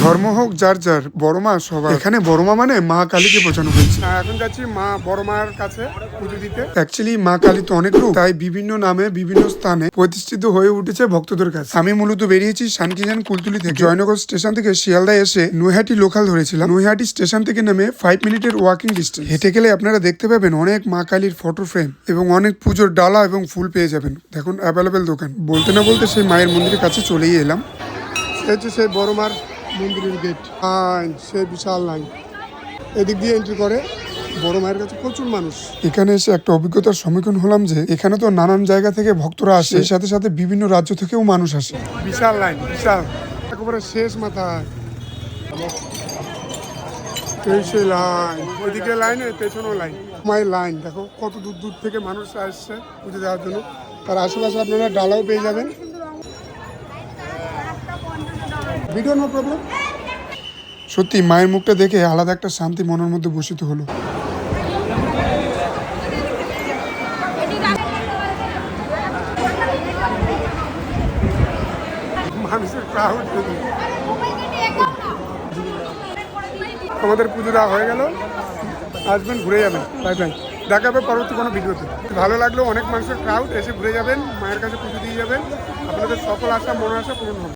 ধর্ম হোক যার যার, বড় মা সবার। এখানে বড় মা মানে মা কালীকে বোঝানো হয়েছে। এখন যাচ্ছি মা বড় মার কাছে পুজো দিতে। অ্যাকচুয়ালি মা কালী তো অনেক রূপ, তাই বিভিন্ন নামে বিভিন্ন স্থানে প্রতিষ্ঠিত হয়ে উঠেছে ভক্তদের কাছে। আমি মূলত বেরিয়েছি শানকিজান কুলতুলি থেকে। জয়নগর স্টেশন থেকে শিয়ালদায় এসে নৈহাটি লোকাল ধরেছিলাম। নৈহাটি স্টেশন থেকে নেমে 5 মিনিটের ওয়াকিং ডিস্টেন্স। হেঁটে গেলে আপনারা দেখতে পাবেন অনেক মা কালীর ফটো ফ্রেম এবং অনেক পুজোর ডালা এবং ফুল পেয়ে যাবেন। দেখুন অ্যাভেলেবেল দোকান। বলতে না বলতে সেই মায়ের মন্দিরের কাছে চলেই এলাম। হচ্ছে সেই বড় মার মন্দিরের গেট। লাইন, সে বিশাল লাইন। এদিক দিয়ে এন্ট্রি করে বড় মায়ের কাছে প্রচুর মানুষ। এখানে এসে একটা অভিজ্ঞতার সম্মুখীন হলাম যে এখানে তো নানান জায়গা থেকে ভক্তরা আসে, এর সাথে সাথে বিভিন্ন রাজ্য থেকেও মানুষ আসে। বিশাল লাইন, বিশাল, একেবারে শেষ মাথায় সেই লাইন। ওইদিকে লাইনে পেছনেও লাইন, মায়ের লাইন। দেখো কত দূর দূর থেকে মানুষ আসছে পুজো দেওয়ার জন্য। তার আশেপাশে আপনারা ডালাও পেয়ে যাবেন। Video no problem. সত্যি মায়ের মুখটা দেখে আলাদা একটা শান্তি মনের মধ্যে বসিত হলো। মানুষের ক্রাউড। আমাদের পুজো দেওয়া হয়ে গেল, আসবেন ঘুরে যাবেন। বাই বাই, দেখা হবে পরবর্তী কোনো ভিডিওতে। ভালো লাগলো, অনেক মানুষের ক্রাউড, এসে ঘুরে যাবেন, মায়ের কাছে পুজো দিয়ে যাবেন, আপনাদের সকল আশা মনে আশা পূরণ হবে।